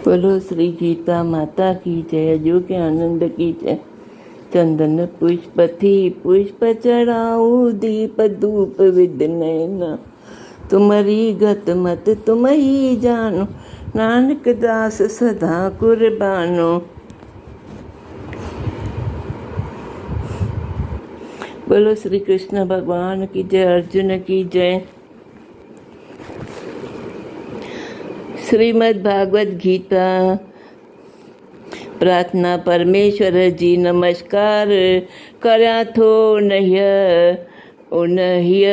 बोलो श्री गीता माता की जय। जो के आनंद की जय। चंदन पुष्प थी पुष्प चढ़ाऊ, दीप धूप विद नैना, तुम्हारी गत मत तुम ही जानो, नानक दास सदा कुर्बानो। बोलो श्री कृष्ण भगवान की जय। अर्जुन की जय। श्रीमद् भागवत गीता। प्रार्थना परमेश्वर जी नमस्कार कर्या थो नह्य उनह्य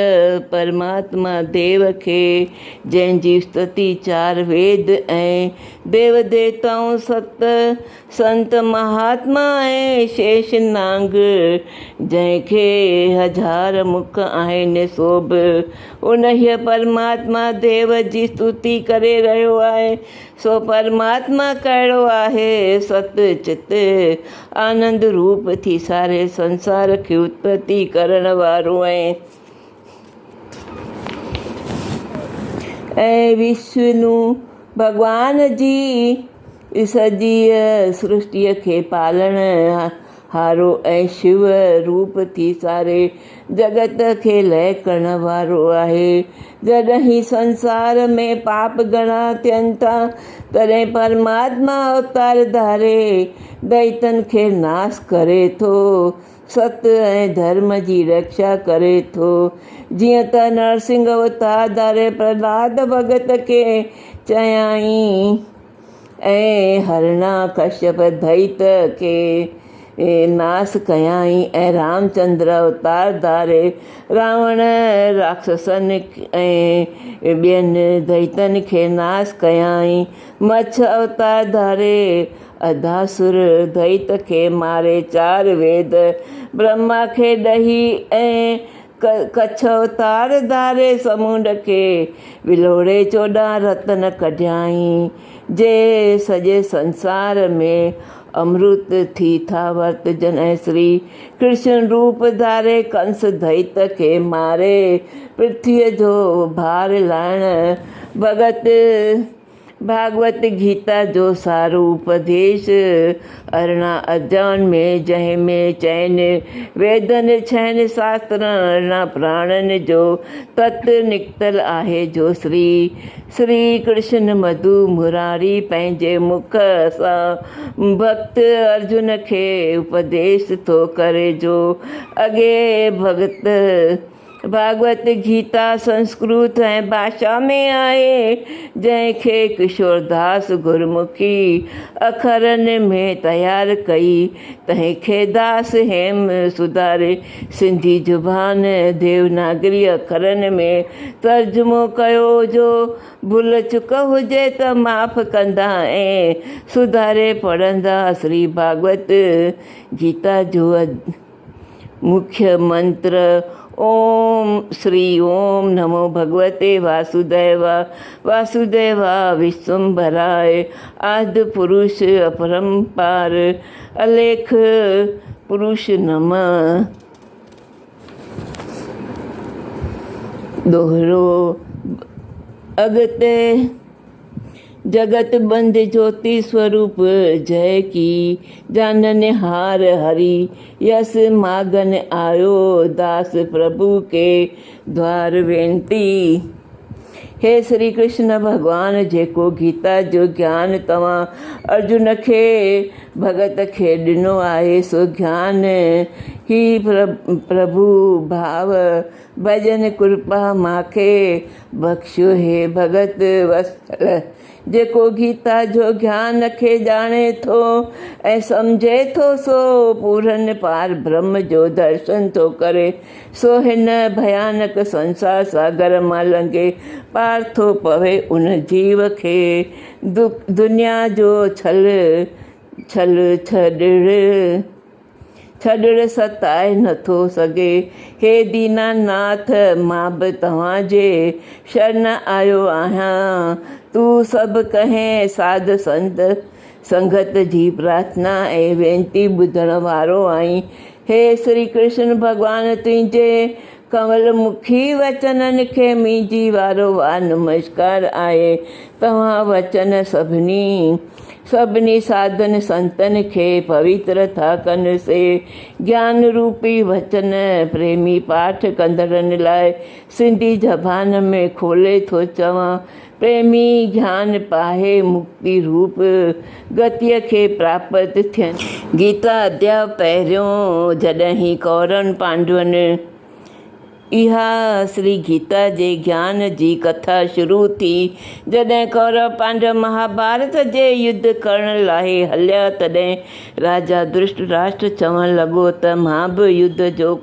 परमात्मा देव खे, जंहिंजी स्तुति चार वेद ऐं देव देवताऊं सत संत महात्मा ऐं शेष नांग, जंहिंखे हज़ार मुख आहिनि सो बि उनह्य परमात्मा देव जी स्तुति करे रहियो आहे। सो परमात्मा कहिड़ो आहे, सत चित आनंद रूप थी सारे संसार खे उत्पत्ति करण वारो ऐं विष्णु भगवान जी सॼी सृष्टिअ खे पालण हारो ऐं शिव रूप थी सारे जगत खे लय करण वारो आहे। जॾहिं संसार में पाप घणा थियनि था, तॾहिं परमात्मा अवतार धारे दैतन खे नाश करे थो, सत्य ऐं धर्म जी रक्षा करे थो। जीअं त नरसिंह अवतार धारे प्रहलाद भगत खे चयाईं ऐं हरणाकश्यप दैत खे नाश कयाईं, ऐं रामचंद्र अवतार धारे रावण राक्षसनि ऐं ॿियनि दैतनि खे नाश कयाईं। मच्छ अवतार धारे अधासुर दैत खे मारे चार वेद ब्रह्मा खे ॾही, ऐं कच्छ अवतार धारे समुंड खे विलोड़े 14 रतन कढियाईं, जे सॼे संसार में अमृत थी था वर्तजन। ऐं श्री कृष्ण रूप धारे कंस दैत खे मारे पृथ्वीअ जो भार लाहिण भगत भागवत गीता जो सारो उपदेश 18 अध्याय में, जंहिंमें चइनि वेदनि 6 शास्त्रनि 18 प्राणनि जो तत्व निकितल आहे, जो श्री कृष्ण मधु मुरारी पंहिंजे मुख सां भक्त अर्जुन खे उपदेश थो करे। जो अॻे भगत भागवत गीता संस्कृत ऐं भाषा में आहे, जंहिंखे किशोरदास गुरमुखी अखरनि में तयारु कई, तंहिंखे दास हेम सुधारे सिंधी ज़ुबान देवनागरी अखरनि में तर्जुमो कयो। जो भुल चुक हुजे त माफ़ कंदा ऐं सुधारे पढ़ंदा। श्री भागवत गीता जो मुख्य मंत्र ओम श्री ओम नमो भगवते वासुदेवा विश्वम्भराय, आदि पुरुष अपरंपार अलेख पुरुष नमः। दोहरो अगते जगत बंद ज्योति स्वरूप जय की, जानन हार हरि यस मागन आयो, दास प्रभु के द्वार वेंती। हे श्री कृष्ण भगवान, जेको गीता जो ज्ञान तव्हां अर्जुन खे भगत खे ॾिनो आहे, सो ज्ञान ही प्रभु भाव भजन कृपा माखे बख्शो। हे भगत वत्सल, जेको गीता जो ज्ञान खे ॼाणे थो ऐं सम्झे थो, सो पूरन पार ब्रह्म जो दर्शन थो करे। सो हिन भयानक संसार सागर मां लंघे पार थो पवे। उन जीव खे दुनिया जो छल छॾण सताए नथो सघे। हे दीनानाथ, मां बि तव्हांजे शरण आयो आहियां। तूं सभु कंहिं साध संगत जी प्रार्थना ऐं वेनती ॿुधण वारो आहीं। हे श्री कृष्ण भगवान, तुंहिंजे कंवल मुखी वचननि खे मुंहिंजी वारो वार नमस्कार आहे। तव्हां वचन सभिनी साधन संतनि खे पवित्र था कनि से। ज्ञान रूपी वचन प्रेमी पाठ कंदड़नि लाइ सिंधी ज़बान में खोले थो चवां। प्रेमी ज्ञान पाहे मुक्ति रूप गतिअ खे प्राप्त थियनि। गीता अध्याय पहिरियों। जॾहिं कौरवनि पांडवनि इहा श्री गीता जे ज्ञान जी कथा शुरू थी। जॾहिं कौरव पांडव महाभारत जे युद्ध करण लाइ हलिया, तॾहिं राजा धृतराष्ट्र चवणु लॻो त मां बि युद्ध जो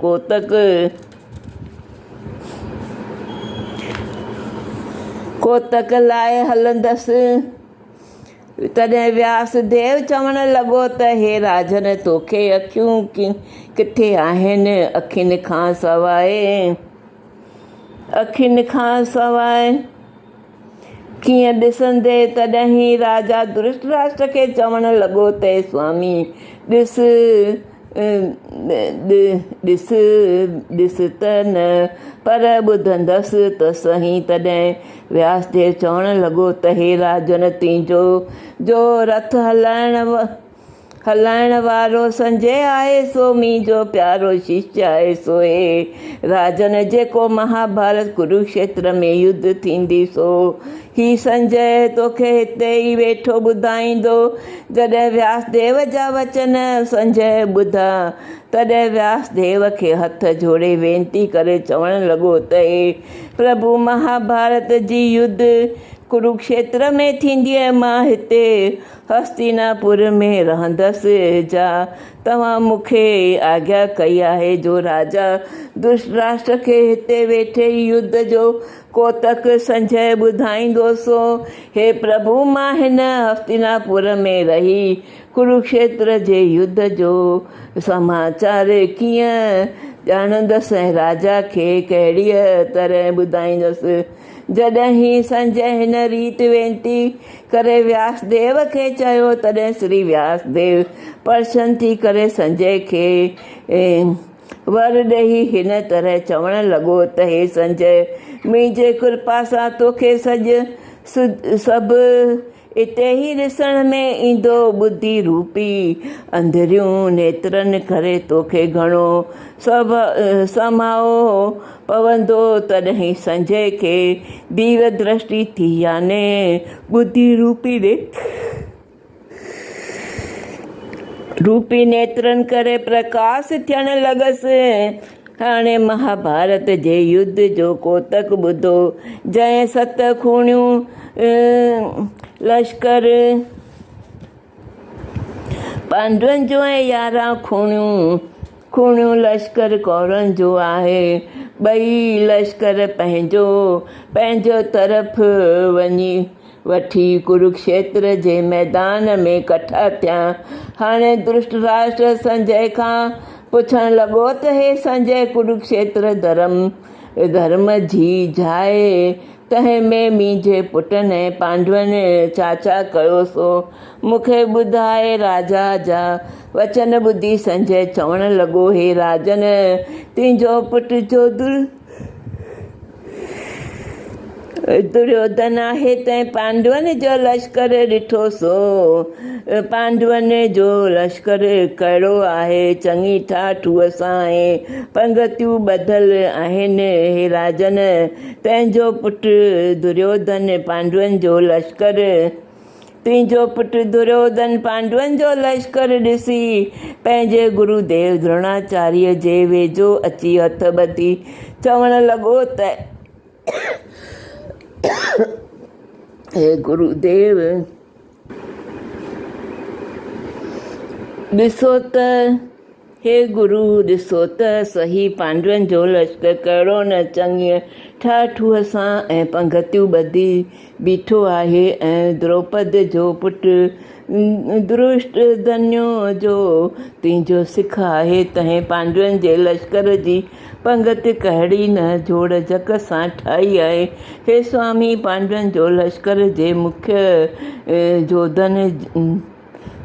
कोतक लाइ हलंदसि। तॾहिं व्यासदेव चवणु लॻो त हे राजन, तोखे अखियूं किथे आहिनि? अखियुनि खां सवाइ कीअं ॾिसंदे? तॾहिं राजा धृतराष्ट्र खे चवणु लॻो त स्वामी ॾिस त न, पर ॿुधंदसि त सही। तॾहिं व्यासदेव चवणु लॻो त हे राजन, तुंहिंजो रथ हलाइण वारो संजय आहे, सो मुंहिंजो प्यारो शिष्य आहे। सो हे राजन, जेको महाभारत कुरुक्षेत्र में युद्ध थींदी, सो ही संजय तोखे हिते ई वेठो ॿुधाईंदो। जॾहिं व्यासदेव जा वचन संजय ॿुधा, तॾहिं व्यासदेव खे हथ जोड़े वेनती करे चवणु लॻो त हे प्रभु, महाभारत जी युद्ध कुरुक्षेत्र में थींदी आहे। मां हिते हस्तिनापुर में रहंदसि। जा तव्हां मूंखे आज्ञा कई आहे जो राजा धृतराष्ट्र खे हिते वेठे युद्ध जो कोतक संजय ॿुधाईंदो। सो हे प्रभु, मां हिन हस्तिनापुर में रही कुरुक्षेत्र जे युद्ध जो समाचार कीअं ॼाणंदसि ऐं राजा खे कहिड़ीअ तरह ॿुधाईंदसि? जॾहिं संजय हिन रीति वेनती करे व्यासदेव खे चयो, तॾहिं श्री व्यासदेव प्रसन्न थी करे संजय खे वर ॾेई हिन तरह चवणु लॻो त हे संजय, मुंहिंजे कृपा सां तोखे सभु इते ई ॾिसण में ईंदो। ॿुधी रूपी अंधरियूं नेत्रनि करे तोखे घणो समाओ पवंदो। तॾहिं संजय खे दिव्य दृष्टि थी, याने ॿुधी रूपी नेत्रनि करे प्रकाश थियणु लॻसि। हाणे महाभारत जे युद्ध जो कोतक ॿुधो। जंहिं 7 खूणियूं लश्कर पांडवनि जो ऐं 11 खूणियूं लश्कर कौरवनि जो आहे। ॿई लश्कर पंहिंजो तरफ़ वठी कुरुक्षेत्र जे मैदान में कठा थिया। हाणे धृतराष्ट्र संजय खां पुछणु लॻो त हे संजय, कुरुक्षेत्र धर्म जी जाइ, तंहिं में मुंहिंजे पुटनि ऐं पांडवनि छा कयो, सो मूंखे ॿुधाए। राजा जा वचन ॿुधी संजय चवणु लॻो, हे राजन, तुंहिंजो पुटु जो दुर्योधन आहे, तंहिं पांडवनि जो लश्कर ॾिठो। सो पांडवनि जो लश्कर कहिड़ो आहे? चङी ठाठूअ सां ऐं पंगतियूं ॿधल आहिनि। हे राजन, तुंहिंजो पुटु दुर्योधन पांडवनि जो लश्कर ॾिसी पंहिंजे गुरुदेव द्रोणाचार्य जे वेझो अची हथ ॿधी चवणु लॻो त हे गुरुदेव, ॾिसो त सही, पांडवनि जो लश्कर कहिड़ो न चङी ठाठूअ सां ऐं पंगतियूं ॿधी बीठो आहे ऐं द्रौपद जो पुटु धृष्टद्युम्न जो तुंहिंजो सिख आहे। तंहिं पांडवनि जे लश्कर जी पंगति कहिड़ी न जोड़ जक सां ठाही आहे। हे स्वामी, पांडवनि जो लश्कर जे मुख्य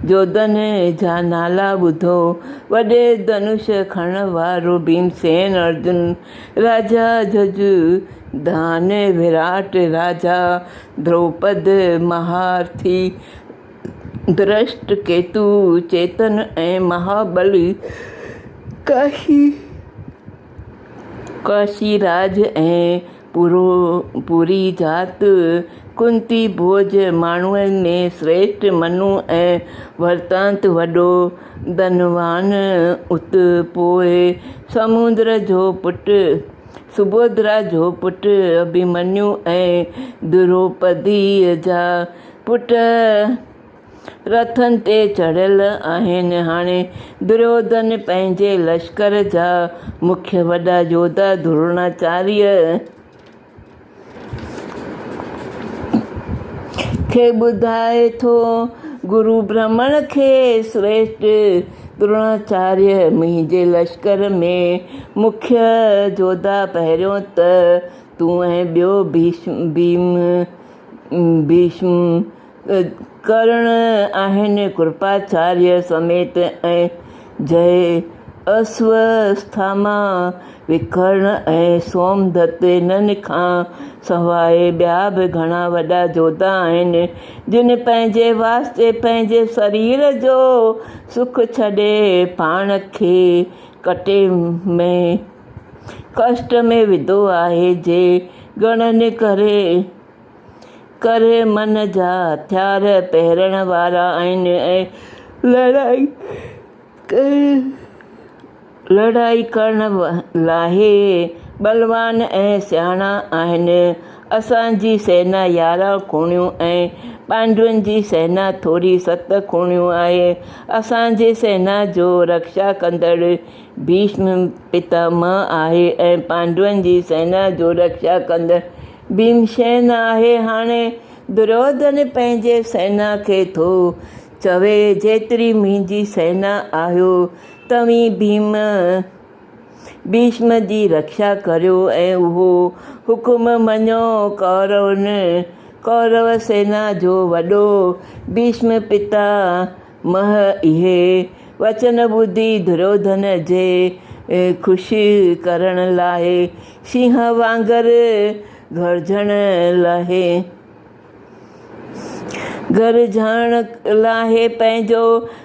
जोधन जा नाला ॿुधो। वॾे धनुष खणण वारो भीमसेन अर्जुन, राजा जजुधान विराट राजा, द्रौपद महारथी, धृष्टकेतु चेतन ऐं महाबली, काशीराज ऐं पूरी जात, कुंती भोज माण्हुनि में श्रेष्ठ मनु ऐं वृतांत वॾो धनवान उत पोइ समुद्र जो पुटु सुभद्रा जो पुटु अभिमन्यु ऐं द्रौपदीअ जा पुट रथनि ते चढ़ियल आहिनि। हाणे दुर्योधन पंहिंजे लश्कर जा मुख्य वॾा योद्धा द्रोणाचार्य खे ॿुधाए थो। गुरु ब्राह्मण खे श्रेष्ठ द्रोणाचार्य, मुंहिंजे लश्कर में मुख्य योद्धा पहिरियों त तूं ऐं ॿियो भीष्म कर्ण आहिनि। कृपाचार्य समेत ऐं जय अश्वस्थामा, विकर्ण ऐं सोमदत्त, इन्हनि खां सवाइ ॿिया बि घणा वॾा योद्धा आहिनि, जिन पंहिंजे वास्ते पंहिंजे शरीर जो सुख छॾे पाण खे कष्ट में विधो आहे। जे गणनि करे मन जा हथियार पहिरण वारा आहिनि ऐं लड़ाई करण लाइ बलवान ऐं सियाणा आहिनि। असांजी सेना 11 खूणियूं ऐं पांडवनि जी सेना थोरी 7 खूणियूं आहे। असांजी सेना जो रक्षा कंदड़ भीष्म पितामह आहे ऐं पांडवनि जी सेना जो रक्षा कंदड़ भीमसेन आहे। हाणे दुर्योधन पंहिंजे सेना खे थो चवे, जेतिरी मुंहिंजी सेना आहियो तव्हीं भीष्म जी रक्षा करियो ऐं उहो हुकुम मञो। कौरव सेना जो वॾो भीष्म पितामह इहे वचन ॿुधी दुर्योधन जे ख़ुशि करण लाइ सिंह वांगर गरजण लाइ पंहिंजो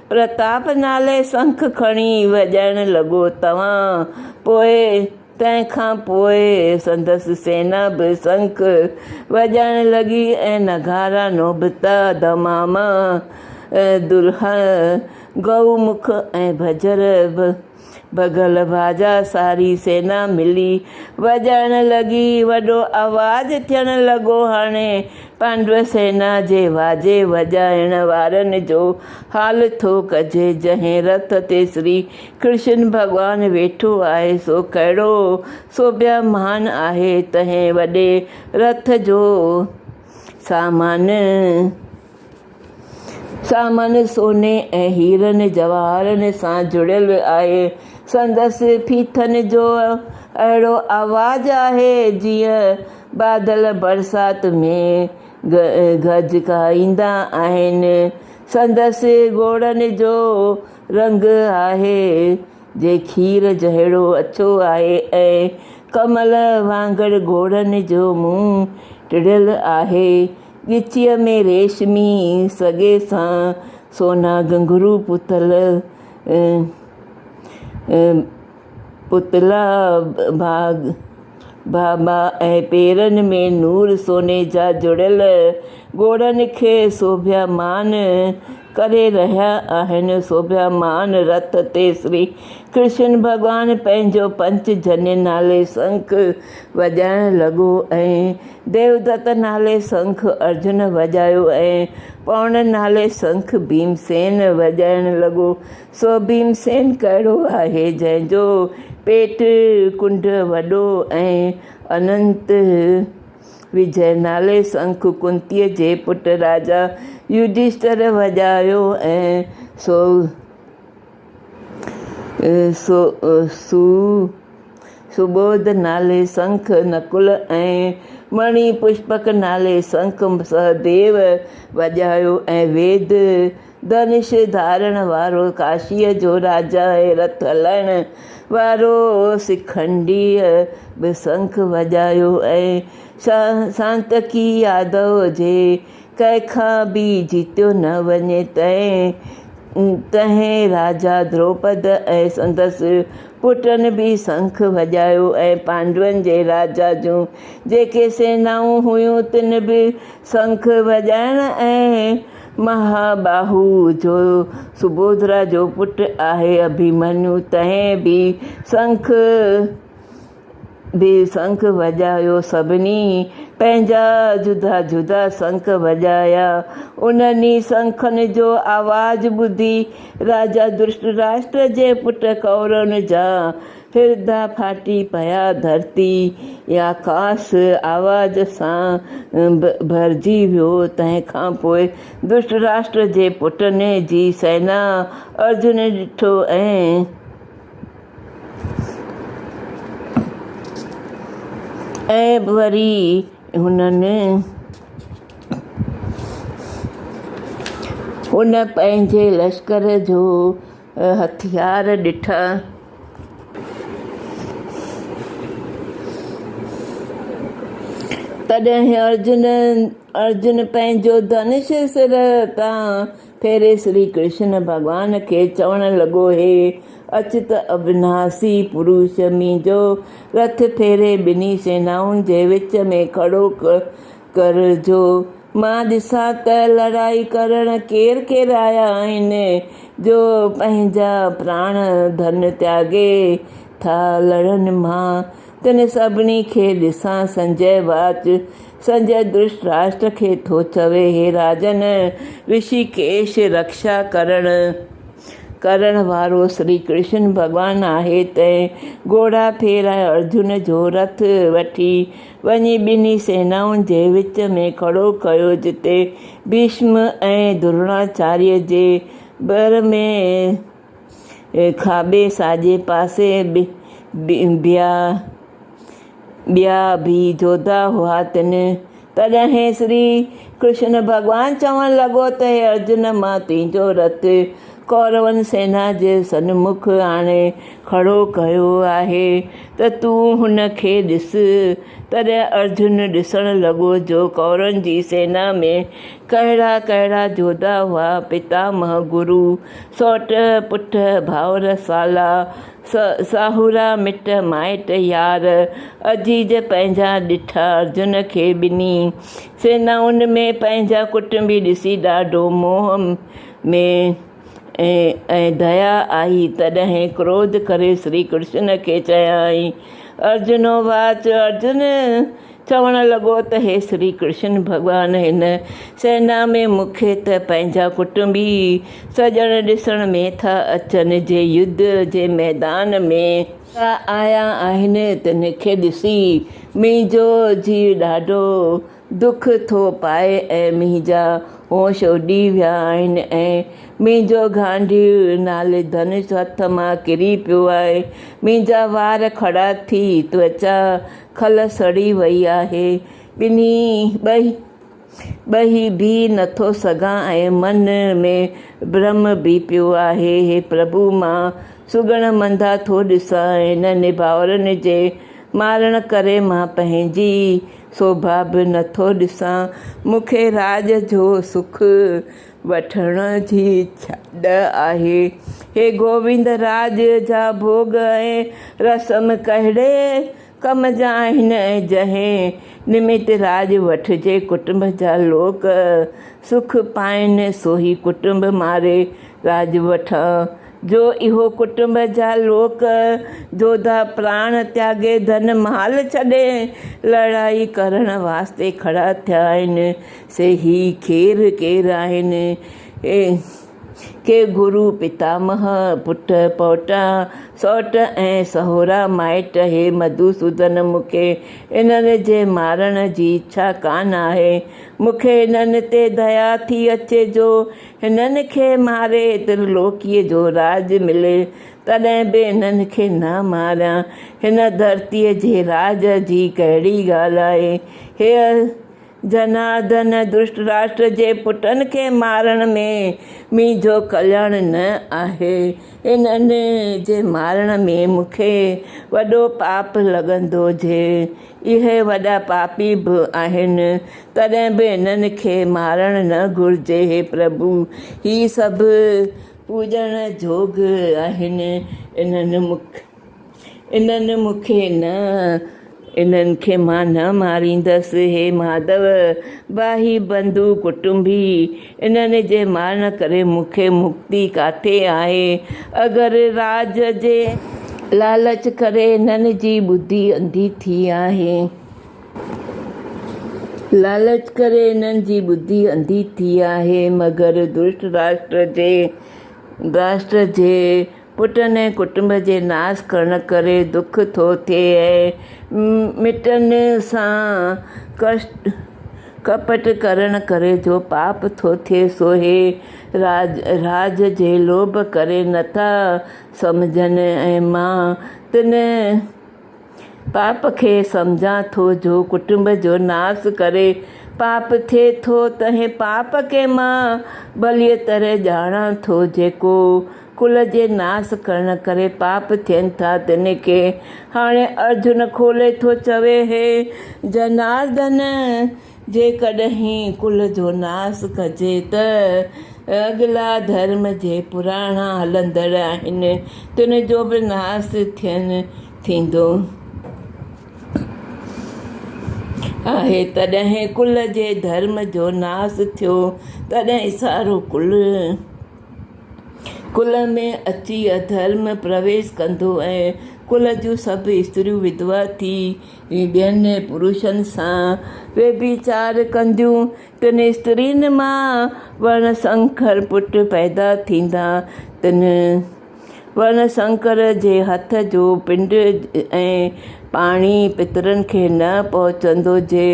प्रताप नाले शंख खणी वॼाइण लॻो। तंहिंखां पोइ संदसि सेना बि शंख वॼाइण लॻी ऐं नगारा, नोबता, दमामा, दुल्हा, गौमुख ऐं भगल बाजा सारी सेना मिली वॼाइण लॻी। वॾो आवाज़ु थियणु लॻो। हाणे पांडव सेना जे वाजे वॼाइण वारनि जो हाल थो कजे। जंहिं रथ ते श्री कृष्ण भॻवानु वेठो आहे सो कहिड़ो शोभामान आहे। तंहिं वॾे रथ जो सामान सोने ऐं हीरनि जवाहरनि सां जुड़ियल आहे। संदसि फीथनि जो अहिड़ो आवाज़ु आहे जीअं बादल बरसाति में गजकाईंदा आहिनि। संदसि घोड़नि जो रंग आहे जे खीर जहिड़ो अछो आहे ऐं कमल वांगुरु घोड़नि जो मुंहुं टिड़ियल आहे। ॻिचीअ में रेशमी सॻे सां सोना घुंघरू पुतला बाबा ऐं पेरनि में नूर सोने जा जुड़ियल घोड़नि खे शोभामान करे रहिया आहिनि। शोभामान रथ ते श्री कृष्ण भॻवानु पंहिंजो पंचजन्य नाले शंख वॼाइण लॻो ऐं देवदत्त नाले शंख अर्जुन वॼायो ऐं पौण नाले शंख भीमसेन वॼाइण लॻो। सो भीमसेन कहिड़ो आहे जंहिंजो पेट कुंड वॾो ऐं अनंत विजय नाले शंख कुंतीअ जे पुटु राजा युधिष्ठिर वॼायो ऐं सुबोध नाले शंख नकुल ऐं मणि पुष्पक नाले शंख सहदेव वॼायो ऐं वेद धनुष धारण वारो काशीअ जो राजा आहे, रथ हलाइण वारो सिखंडीअ बि शंख वॼायो ऐं सांतकी यादव जे कंहिंखां बि जीतियो न वञे तंहिं राजा द्रौपद ऐं संदसि पुटनि बि शंख वॼायो ऐं पांडवनि जे राजा जूं जेके सेनाऊं हुयूं तिन बि शंख वॼाइण ऐं महाबाहु जो सुबोधरा जो पुटु आहे अभिमन्यु तंहिं बि शंख वॼायो। सभिनी पंहिंजा जुदा जुदा शंख वॼाया। उन्हनि शंखनि जो आवाज़ु ॿुधी राजा धृतराष्ट्र जे पुट कौरवनि जा हृदय फाटी पिया। धरती आकाश आवाज़ सां भरिजी वियो। तंहिंखां पोइ धृतराष्ट्र जे पुटनि जी सेना अर्जुन ॾिठो ऐं वरी हुन पंहिंजे लश्कर जो हथियार ॾिठा। तॾहिं अर्जुन पंहिंजो धनुष सिर तां फेरे श्री कृष्ण भॻवान खे चवणु लॻो, हे अचित अविनाशी पुरुष, मुंहिंजो रथ फेरे ॿिन्ही सेनाउनि जे विच में खड़ो करजो। मां ॾिसां त लड़ाई करण केरु आया आहिनि जो पंहिंजा प्राण धन त्यागे था लड़नि। मां तिन सभिनी खे ॾिसां। संजय धृतराष्ट्र खे थो चवे, हे राजन, ऋषिकेश रक्षा करण वारो श्री कृष्ण भॻवानु आहे। तंहिं घोड़ा फेराए अर्जुन जो रथ वठी वञी ॿिन्ही सेनाउनि जे विच में खड़ो कयो, जिते भीष्म ऐं द्रोणाचार्य जे बर में खाॿे साॼे पासे ॿिया बि जोधा हुआ। तॾहिं श्री कृष्ण भॻवानु चवणु लॻो त हे अर्जुन, मां तुंहिंजो रथ कौरवनि सेना जे सन्मुख आणे खड़ो कयो आहे त तूं हुन खे ॾिस। तॾहिं अर्जुन ॾिसणु लॻो जो कौरवनि जी सेना में कहिड़ा कहिड़ा जोधा हुआ। पितामह, गुरु, सौट, पुट, भाउर, साला, साहुरा, मिट माइट, यार, अजीज पंहिंजा ॾिठा। अर्जुन खे ॿिन्ही सेनाउनि में पंहिंजा कुटुंबी ॾिसी ॾाढो मोह में ऐं दया आई। तॾहिं क्रोध करे श्री कृष्ण खे चयाईं, अर्जुनो वाच। अर्जुन चवणु लॻो त हे श्री कृष्ण भॻवानु, हिन सेना में मूंखे त पंहिंजा कुटुंबी सॼण ॾिसण में था अचनि जे युद्ध जे मैदान में आया आहिनि। तिन खे ॾिसी मुंहिंजो जीउ ॾाढो दुख थो पाए ऐं मुंहिंजा होश उॾी विया आहिनि ऐं मुंहिंजो गांडीव नाले धनुष हथ मां किरी पियो आहे। मुंहिंजा वार खड़ा थी त्वचा खल सड़ी वई आहे। ॿही बि नथो सघां ऐं मन में भ्रम बि पियो आहे। हे प्रभु, मां सुगण मंदा थो ॾिसां। हिननि भाउरनि जे मारण करे मां पंहिंजी शोभा बि नथो ॾिसां। मूंखे राज जो सुख वठण जी इच्छा आहे। हे गोविंद, राज जा भोग ऐं रसम कहिड़े कम जा आहिनि ऐं जंहिं निमित राज वठिजे कुटुंब जा लोक सुख पाइनि, सोही कुटुंब मारे राज वठां। जो इहो कुटुंब जा लोक जोधा प्राण त्यागे धन माल छॾे लड़ाई करण वास्ते खड़ा थिया आहिनि, से ही केरु आहिनि? के गुरु, पितामह, पुट, पोटा, सौट ऐं सहुरा माइट। हे मधुसूदन, मूंखे इन्हनि जे मारण जी इच्छा कान आहे। मूंखे इन्हनि ते दया थी अचे जो हिननि खे मारे त्रिलोकीअ जो राज मिले, तॾहिं बि इन्हनि खे न मारियां। हिन धरतीअ जे राज जी कहिड़ी ॻाल्हि आहे? जनार्दन दुष्ट राष्ट्र जे पुटनि खे मारण में मुंहिंजो कल्याण न आहे। इन्हनि जे मारण में मूंखे वॾो पाप लॻंदो हुजे। इहे वॾा पापी बि आहिनि, तॾहिं बि इन्हनि खे मारणु न घुरिजे। हे प्रभु, ही सभु पूॼण जोग आहिनि। इन्हनि खे मां न मारींदसि। हे माधव, भाई बंधु कुटुंबी, इन्हनि जे मारण करे मूंखे मुक्ति काथे आहे। अगरि राज जे लालच करे इन्हनि जी ॿुधी अंधी थी आहे। लालच करे इन्हनि जी ॿुधी अंधी थी आहे। मगर दुष्ट राष्ट्र जे पुटनि ऐं कुटुंब जे नाश करण करे दुख थो थिए ऐं मिटनि सां कपट करण करे जो पाप थो थिए। सो हे राज जे लोभ करे नथा सम्झनि ऐं मां तिन पाप खे सम्झां थो जो कुटुंब जो नाश करे पाप थिए थो। तंहिं पाप खे मां भलीअ तरह ॼाणां थो। जेको कुल जे नाश करण करे पाप थियनि था, तिन खे हाणे अर्जुन खोले थो चवे, हे जनार्दन, जेकॾहिं कुल जो नाश कजे त अॻिला धर्म जे पुराणा हलंदड़ आहिनि, तिन जो बि नाश थींदो आहे। तॾहिं कुल जे धर्म जो नाश थियो, तॾहिं सारो कुल में अची अधर्म प्रवेश कंदो ऐं कुल जूं सभु स्त्रियूं विधवा थी ॿियनि पुरुषनि सां व्यभिचार कंदियूं। तिन स्त्रियुनि मां वर्णशंकर पुट पैदा थींदा। तिन वर्णशंकर जे हथ जो पिंड ऐं पाणी पितरनि खे न पहुचंदो। जे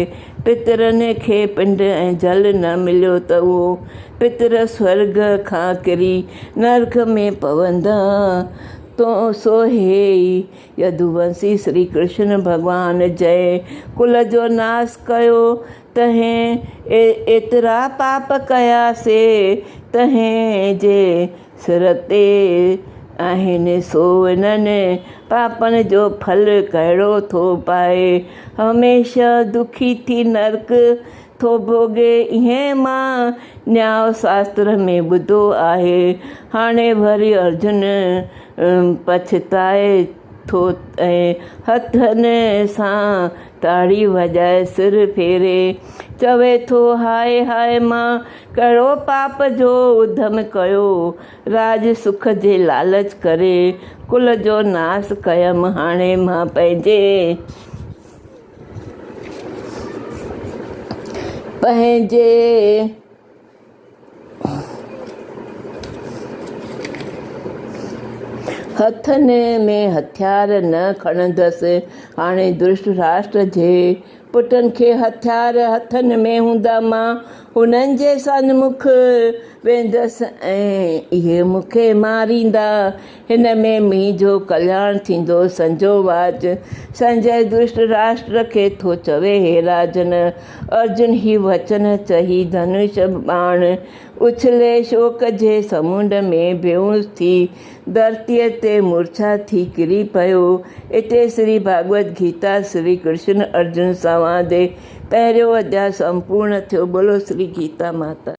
पितरनि खे पिंड ऐं जल न मिलियो त उहो पितर स्वर्ग खां किरी नरक में पवंदा। तो सो हे यदुवंशी श्री कृष्ण भॻवान जय कुल जो नाश कयो, तंहिं एतिरा पाप कयासीं तंहिं जे सिर ते आहिनि। सो इन्हनि पापनि जो फल कहिड़ो थो पाए, हमेशह दुखी थी नरक थो भोगे। ईअं मां न्याय शास्त्र में ॿुधो आहे। हाणे वरी अर्जुन पछताए थो ऐं हथनि सां ताड़ी वॼाए सिर फेरे चवे थो, हाय हाय, मां कहिड़ो पाप जो उधम कयो। राज सुख जे लालच करे कुल जो नाश कयमि। हाणे मां पंहिंजे हथनि में हथियार न खणंदसि। हाणे दुष्ट राष्ट्र जे पुटनि खे हथियार हथनि में हूंदा, मां हुननि जे सन्मुख वेंदसि ऐं इहे मूंखे मारींदा। हिन में मुंहिंजो कल्याण थींदो। संजो वाच। संजय दुष्ट राष्ट्र खे थो चवे, हे राजन, अर्जुन ही वचन चई धनुष बाण उछले शोक जे समुंड में बेहोश थी धरतीअ ते मूर्छा थी किरी पियो। इते श्री भागवत गीता श्री कृष्ण अर्जुन संवाद पहिरियों अध्याय संपूर्ण थियो। बोलो श्री गीता माता।